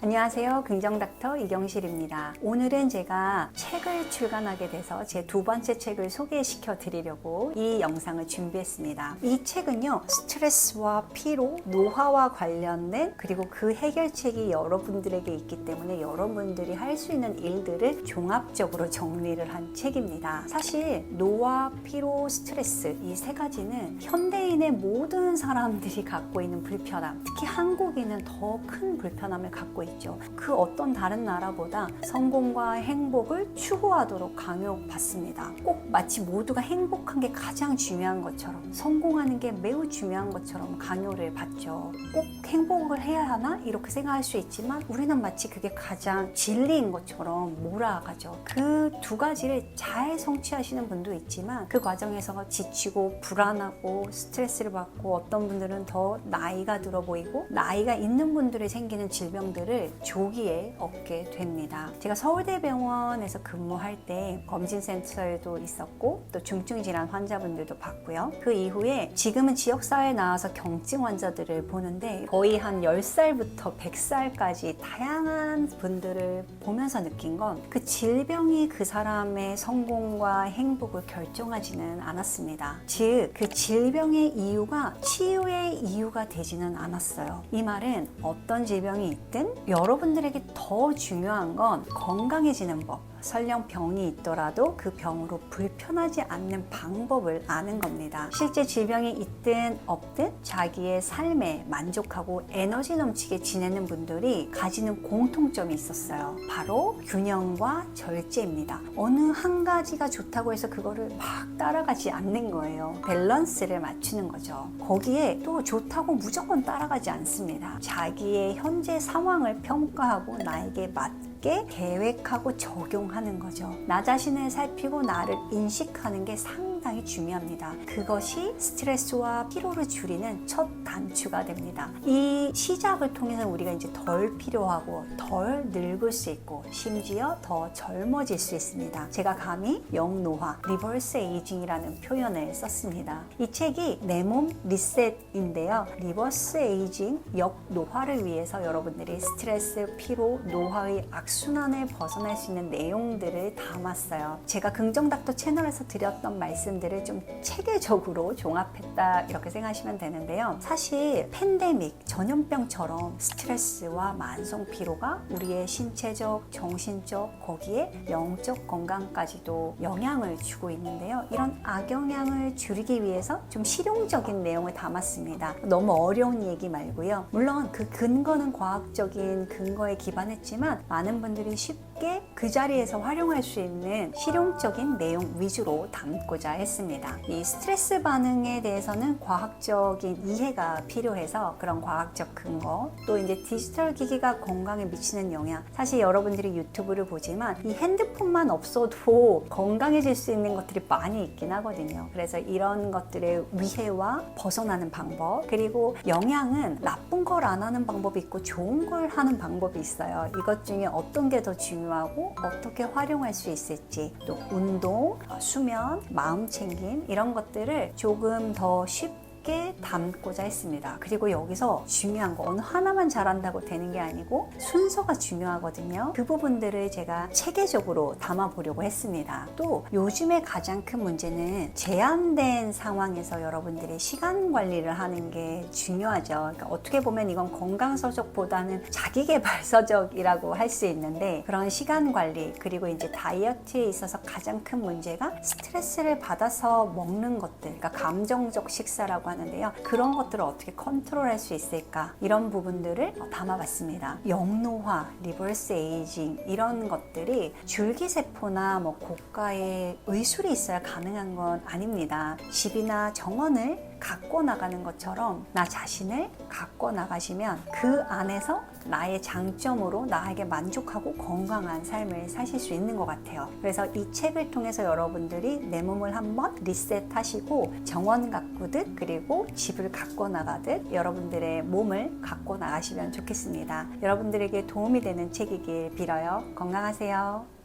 안녕하세요. 긍정닥터 이경실입니다. 오늘은 제가 책을 출간하게 돼서 제 두 번째 책을 소개시켜 드리려고 이 영상을 준비했습니다. 이 책은요, 스트레스와 피로, 노화와 관련된 그리고 그 해결책이 여러분들에게 있기 때문에 여러분들이 할 수 있는 일들을 종합적으로 정리를 한 책입니다. 사실 노화, 피로, 스트레스 이 세 가지는 현대인의 모든 사람들이 갖고 있는 불편함, 특히 한국인은 더 큰 불편함을 갖고 있죠. 그 어떤 다른 나라보다 성공과 행복을 추구하도록 강요받습니다. 꼭 마치 모두가 행복한 게 가장 중요한 것처럼, 성공하는 게 매우 중요한 것처럼 강요를 받죠. 꼭 행복을 해야 하나? 이렇게 생각할 수 있지만 우리는 마치 그게 가장 진리인 것처럼 몰아가죠. 그 두 가지를 잘 성취하시는 분도 있지만 그 과정에서 지치고 불안하고 스트레스를 받고 어떤 분들은 더 나이가 들어 보이고 나이가 있는 분들이 생기는 질병들을 조기에 얻게 됩니다. 제가 서울대병원에서 근무할 때 검진센터에도 있었고 또 중증질환 환자분들도 봤고요. 그 이후에 지금은 지역사회에 나와서 경증 환자들을 보는데 거의 한 10살부터 100살까지 다양한 분들을 보면서 느낀 건 그 질병이 그 사람의 성공과 행복을 결정하지는 않았습니다. 즉, 그 질병의 이유가 치유의 이유가 되지는 않았어요. 이 말은 어떤 질병이 있든 여러분들에게 더 중요한 건 건강해지는 법, 설령 병이 있더라도 그 병으로 불편하지 않는 방법을 아는 겁니다. 실제 질병이 있든 없든 자기의 삶에 만족하고 에너지 넘치게 지내는 분들이 가지는 공통점이 있었어요. 바로 균형과 절제입니다. 어느 한 가지가 좋다고 해서 그거를 막 따라가지 않는 거예요. 밸런스를 맞추는 거죠. 거기에 또 좋다고 무조건 따라가지 않습니다. 자기의 현재 상황을 평가하고 나에게 맞게 계획하고 적용하는 거죠. 나 자신을 살피고 나를 인식하는 게 상당히 중요합니다. 그것이 스트레스와 피로를 줄이는 첫 단추가 됩니다. 이 시작을 통해서 우리가 이제 덜 필요하고 덜 늙을 수 있고 심지어 더 젊어질 수 있습니다. 제가 감히 영노화, 리버스 에이징이라는 표현을 썼습니다. 이 책이 내 몸 리셋인데요. 리버스 에이징, 역노화를 위해서 여러분들이 스트레스, 피로, 노화의 악순환을 벗어날 수 있는 내용들을 담았어요. 제가 긍정닥터 채널에서 드렸던 말씀들을 좀 체계적으로 종합했다 이렇게 생각하시면 되는데요. 사실 팬데믹, 전염병처럼 스트레스와 만성 피로가 우리의 신체적, 정신적, 거기에 영적 건강까지도 영향을 주고 있는데요. 이런 악영향을 줄이기 위해서 좀 실용적인 내용을 담았습니다. 너무 어려운 얘기 말고요. 물론 그 근거는 과학적인 근거에 기반했지만 많은 분들이 쉽게 그 자리에서 활용할 수 있는 실용적인 내용 위주로 담고자 했습니다. 이 스트레스 반응에 대해서는 과학적인 이해가 필요해서 그런 과학적 근거, 또 이제 디지털 기기가 건강에 미치는 영향, 사실 여러분들이 유튜브를 보지만 이 핸드폰만 없어도 건강해질 수 있는 것들이 많이 있긴 하거든요. 그래서 이런 것들의 위해와 벗어나는 방법, 그리고 영양은 나쁜 걸 안 하는 방법이 있고 좋은 걸 하는 방법이 있어요. 이것 중에 어떤 게 더 중요하고 어떻게 활용할 수 있을지, 또 운동, 수면, 마음 챙김 이런 것들을 조금 더 쉽게 담고자 했습니다. 그리고 여기서 중요한 거, 어느 하나만 잘한다고 되는 게 아니고 순서가 중요하거든요. 그 부분들을 제가 체계적으로 담아보려고 했습니다. 또 요즘에 가장 큰 문제는 제한된 상황에서 여러분들이 시간 관리를 하는 게 중요하죠. 그러니까 어떻게 보면 이건 건강서적보다는 자기계발서적이라고 할 수 있는데, 그런 시간 관리, 그리고 이제 다이어트에 있어서 가장 큰 문제가 스트레스를 받아서 먹는 것들, 그러니까 감정적 식사라고 하는데요. 그런 것들을 어떻게 컨트롤할 수 있을까? 이런 부분들을 담아봤습니다. 영노화, 리버스 에이징 이런 것들이 줄기세포나 고가의 의술이 있어야 가능한 건 아닙니다. 집이나 정원을 갖고 나가는 것처럼 나 자신을 갖고 나가시면 그 안에서 나의 장점으로 나에게 만족하고 건강한 삶을 사실 수 있는 것 같아요. 그래서 이 책을 통해서 여러분들이 내 몸을 한번 리셋하시고 정원 가꾸듯 그리고 집을 갖고 나가듯 여러분들의 몸을 갖고 나가시면 좋겠습니다. 여러분들에게 도움이 되는 책이길 빌어요. 건강하세요.